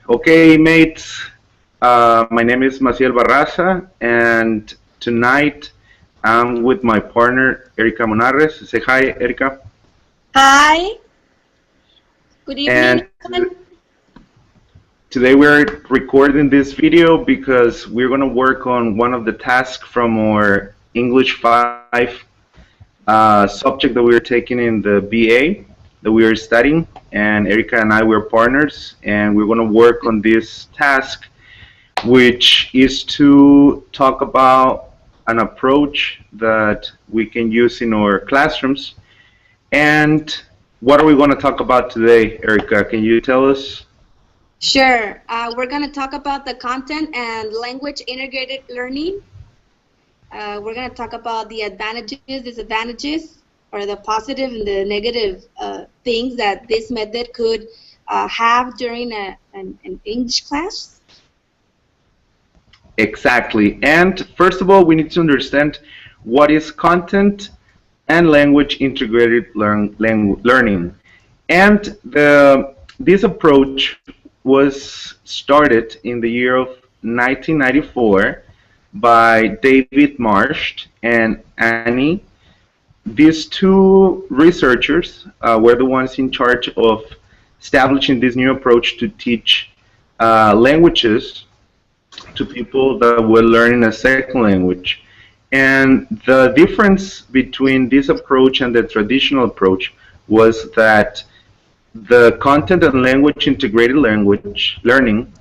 Okay, mates. My name is Maciel Barraza, and tonight I'm with my partner, Erica Monares. Say hi, Erica. Hi. Good evening. And today we're recording this video because we're going to work on one of the tasks from our English 5 subject that we're taking in the BA that we are studying. And Erica and I, we're partners, and we're going to work on this task, which is to talk about an approach that we can use in our classrooms. And what are we going to talk about today, Erica? Can you tell us? Sure. We're going to talk about the content and language integrated learning. We're going to talk about the advantages, disadvantages, or the positive and the negative things that this method could have during an English class. Exactly. And first of all, we need to understand what is content and language integrated learning. And this approach was started in the year of 1994 by David Marsh and Annie. These two researchers were the ones in charge of establishing this new approach to teach languages to people that were learning a second language. And the difference between this approach and the traditional approach was that the content and language integrated language learning,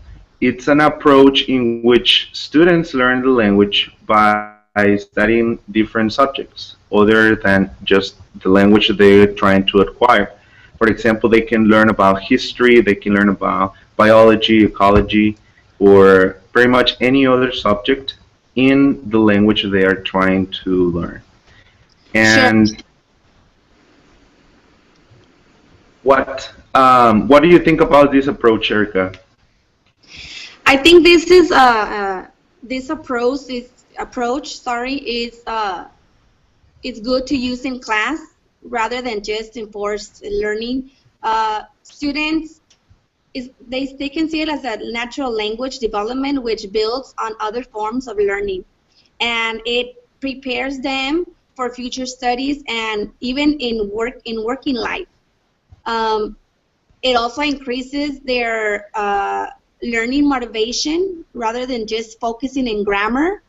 it's an approach in which students learn the language by studying different subjects other than just the language that they're trying to acquire. For example, they can learn about history, they can learn about biology, ecology, or pretty much any other subject in the language they are trying to learn. And sure. What do you think about this approach, Erica? I think this is this approach is good to use in class rather than just enforced learning. Students they can see it as a natural language development which builds on other forms of learning, and it prepares them for future studies and even in working life. It also increases their learning motivation rather than just focusing in grammar.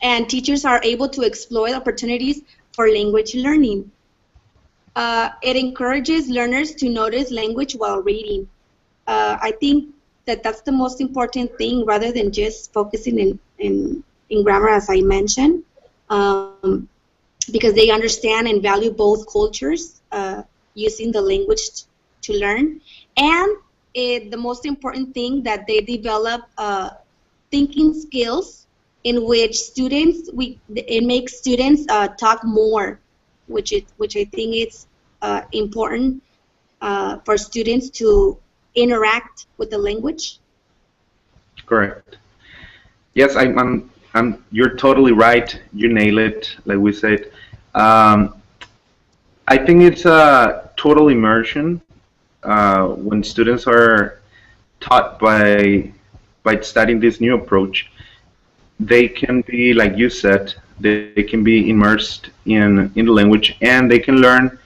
And teachers are able to exploit opportunities for language learning. It encourages learners to notice language while reading. I think that that's the most important thing rather than just focusing in grammar, as I mentioned, because they understand and value both cultures using the language to learn. And the most important thing that they develop thinking skills in which it makes students talk more, which I think it's important for students to interact with the language. Correct. Yes, you're totally right. You nail it, like we said. I think it's a total immersion when students are taught by studying this new approach. They can be, like you said, they can be immersed in the language, and they can learn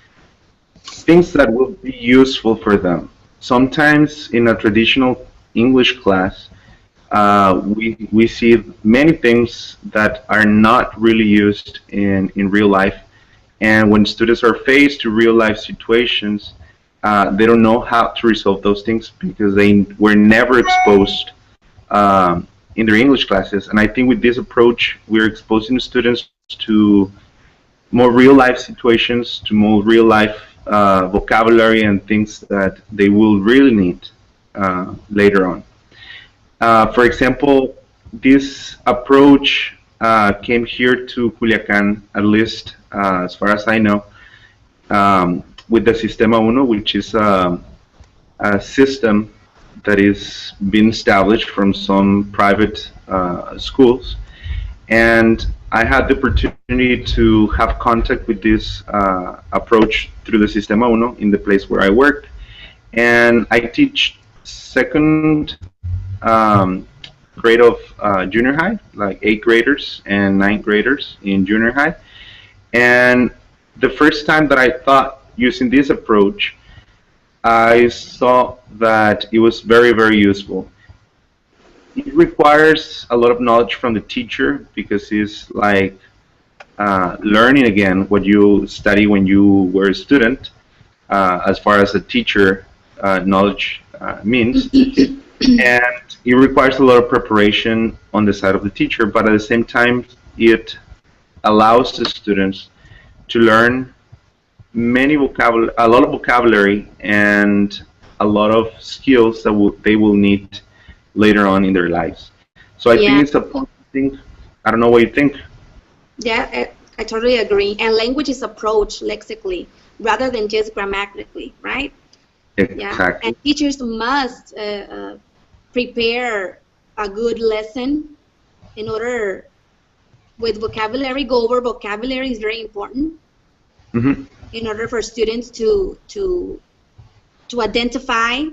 things that will be useful for them. Sometimes in a traditional English class, we see many things that are not really used in real life. And when students are faced to real life situations, they don't know how to resolve those things because they were never exposed in their English classes. And I think with this approach, we're exposing students to more real life situations, to more real life vocabulary and things that they will really need later on. For example, this approach came here to Culiacan, at least as far as I know, with the Sistema Uno, which is a system that is being established from some private schools. And I had the opportunity to have contact with this approach through the Sistema Uno in the place where I work, and I teach second grade of junior high, like 8th graders and 9th graders in junior high. And the first time that I thought using this approach, I saw that it was very, very useful. It requires a lot of knowledge from the teacher because it's like learning again what you study when you were a student, as far as the teacher knowledge means. And it requires a lot of preparation on the side of the teacher, but at the same time, it allows the students to learn a lot of vocabulary and a lot of skills that they will need later on in their lives. So I think it's a thing. I don't know what you think. Yeah, I totally agree. And language is approached lexically rather than just grammatically, right? Exactly. Yeah. And teachers must prepare a good lesson in order with vocabulary. Go over vocabulary is very important. Mm-hmm. In order for students to identify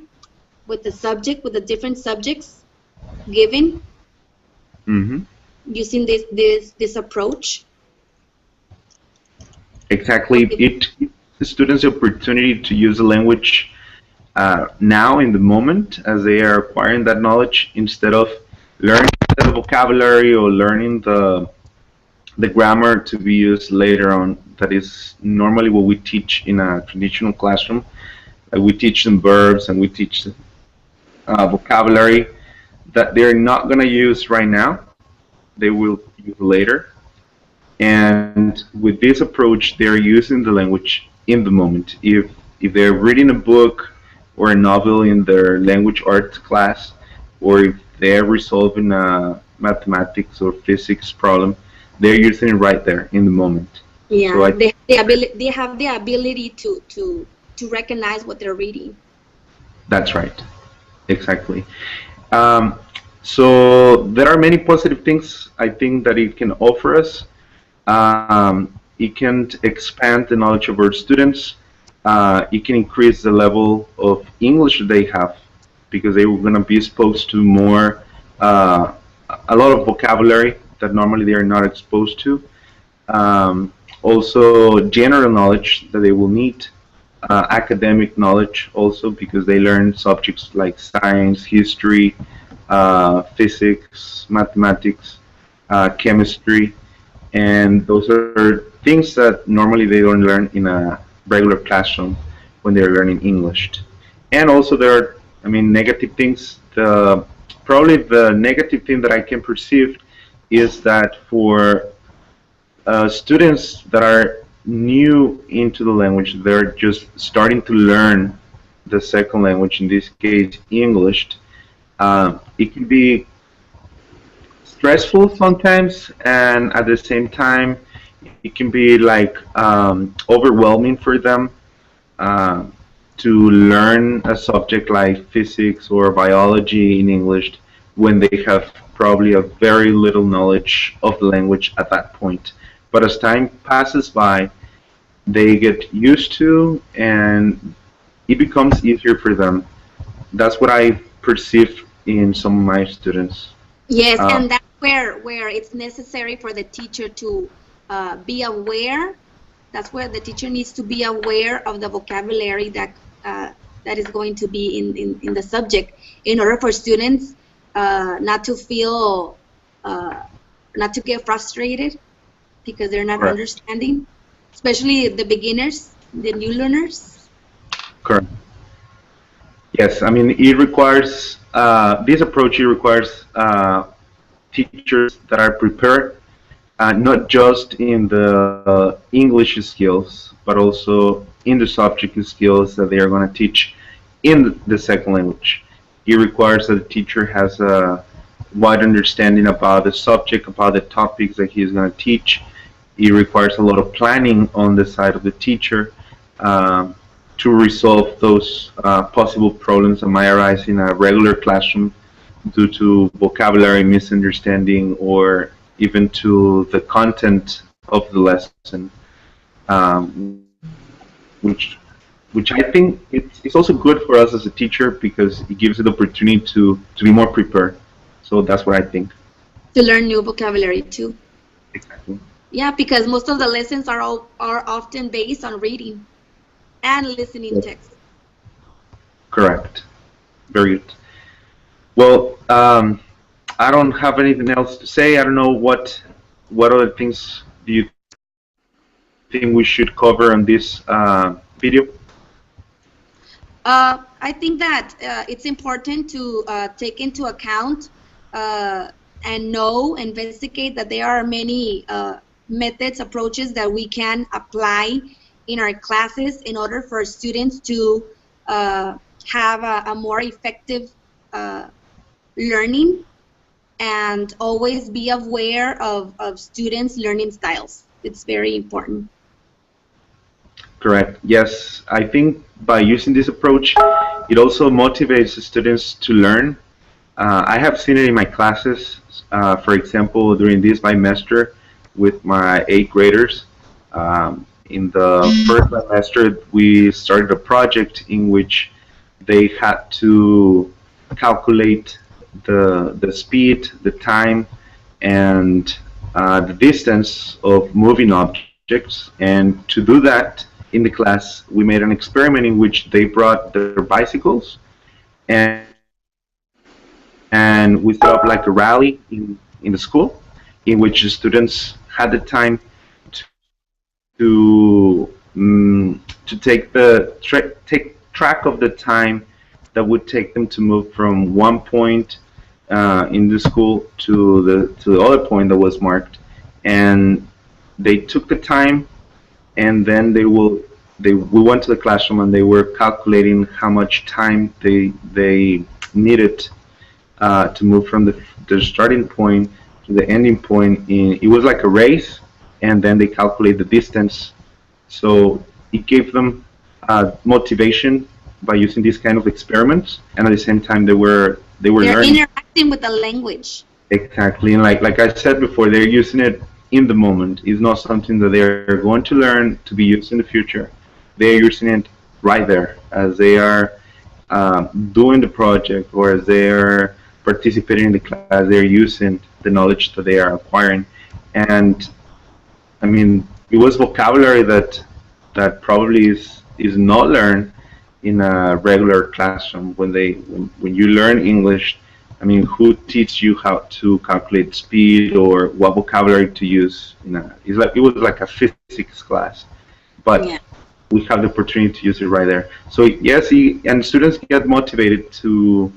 with the subject, with the different subjects given, mm-hmm. using this approach. Exactly. It gives the students the opportunity to use the language now in the moment as they are acquiring that knowledge, instead of learning the vocabulary or learning the grammar to be used later on. That is normally what we teach in a traditional classroom. We teach them verbs and we teach them vocabulary that they're not going to use right now. They will use later. And with this approach, they're using the language in the moment. If they're reading a book or a novel in their language arts class, or if they're resolving a mathematics or physics problem, they're using it right there in the moment. Yeah, so they have the ability to recognize what they're reading. That's right. Exactly. So there are many positive things I think that it can offer us. It can expand the knowledge of our students. It can increase the level of English that they have, because they were going to be exposed to more, a lot of vocabulary that normally they are not exposed to. Also, general knowledge that they will need. Academic knowledge also, because they learn subjects like science, history, physics, mathematics, chemistry, and those are things that normally they don't learn in a regular classroom when they're learning English. And also there are, negative things. Probably the negative thing that I can perceive is that for students that are new into the language, they're just starting to learn the second language, in this case English, it can be stressful sometimes, and at the same time it can be like overwhelming for them to learn a subject like physics or biology in English when they have probably a very little knowledge of the language at that point. But as time passes by, they get used to, and it becomes easier for them. That's what I perceive in some of my students. Yes, and that's where it's necessary for the teacher to be aware. That's where the teacher needs to be aware of the vocabulary that is going to be in the subject, in order for students not to feel, not to get frustrated because they're not understanding, especially the beginners, the new learners. Correct. Yes, it requires, this approach, it requires teachers that are prepared, not just in the English skills, but also in the subject skills that they are going to teach in the second language. It requires that the teacher has a wide understanding about the subject, about the topics that he is going to teach. It requires a lot of planning on the side of the teacher to resolve those possible problems that might arise in a regular classroom due to vocabulary misunderstanding, or even to the content of the lesson. which I think it's also good for us as a teacher because it gives you the opportunity to be more prepared. So that's what I think. To learn new vocabulary too. Exactly. Yeah, because most of the lessons are often based on reading and listening Yes. text. Correct. Very good. Well, I don't have anything else to say. I don't know what other things do you think we should cover on this video? I think that it's important to take into account and investigate that there are many methods, approaches that we can apply in our classes in order for students to have a more effective learning, and always be aware of students' learning styles. It's very important. Correct. Yes, I think by using this approach, it also motivates the students to learn. I have seen it in my classes. For example, during this bimester with my 8th graders. In the first semester, we started a project in which they had to calculate the speed, the time, and the distance of moving objects. And to do that, in the class, we made an experiment in which they brought their bicycles, and we set up like a rally in the school, in which the students had the time to take track of the time that would take them to move from one point in the school to the other point that was marked, and they took the time, and then we went to the classroom and they were calculating how much time they needed to move from the starting point to the ending point. It was like a race, and then they calculate the distance. So it gave them motivation by using these kind of experiments, and at the same time they're learning. Interacting with the language. Exactly, and like I said before, they're using it in the moment. It's not something that they're going to learn to be used in the future. They're using it right there as they are doing the project, or as they're participating in the class. They're using the knowledge that they are acquiring. And I mean, it was vocabulary that probably is not learned in a regular classroom. When you learn English, I mean, who teaches you how to calculate speed or what vocabulary to use? It was like a physics class, but yeah, we have the opportunity to use it right there. So yes, and students get motivated to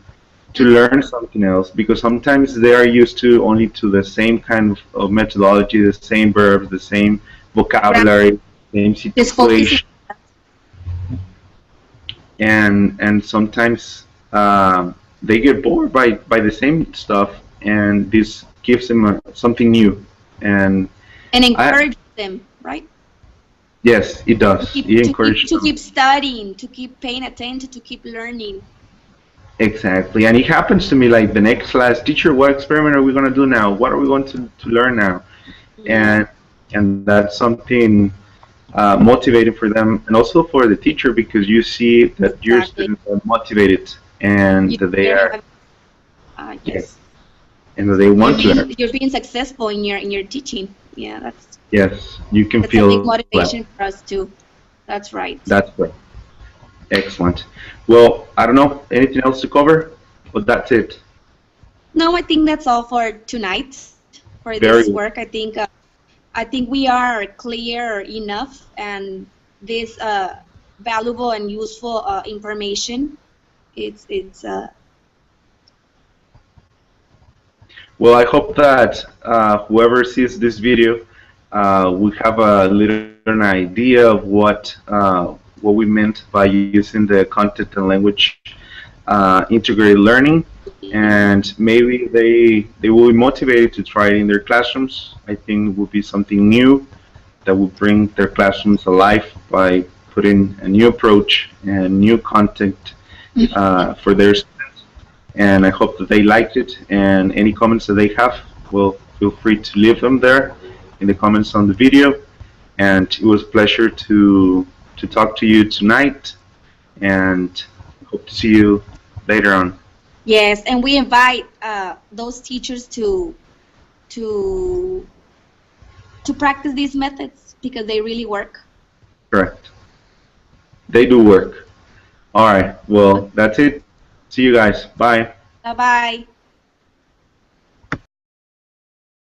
learn something else, because sometimes they are used to only to the same kind of methodology, the same verbs, the same vocabulary, same situation, and sometimes they get bored by the same stuff, and this gives them something new and encourages them, right? Yes, it does. It encourages to keep studying, to keep paying attention, to keep learning. Exactly, and it happens to me like the next class, teacher, what experiment are we going to do now? What are we going to learn now? Mm-hmm. And that's something motivating for them, and also for the teacher, because you see that your students are motivated and that they are yes, and that they want to learn. You're being successful in your teaching. Yeah, that's you can that's feel a big motivation for us too. That's right. That's right. Excellent. Well, I don't know, anything else to cover, but that's it. No, I think that's all for tonight for this work. I think we are clear enough, and this valuable and useful information. It's Well, I hope that whoever sees this video will have a little idea of what we meant by using the content and language integrated learning, and maybe they will be motivated to try it in their classrooms. I think it will be something new that will bring their classrooms alive by putting a new approach and new content for their students. And I hope that they liked it, and any comments that they have, well, feel free to leave them there in the comments on the video. And it was a pleasure to to talk to you tonight, and hope to see you later on. Yes, and we invite those teachers to practice these methods because they really work. Correct. They do work. All right. Well, that's it. See you guys. Bye. Bye bye.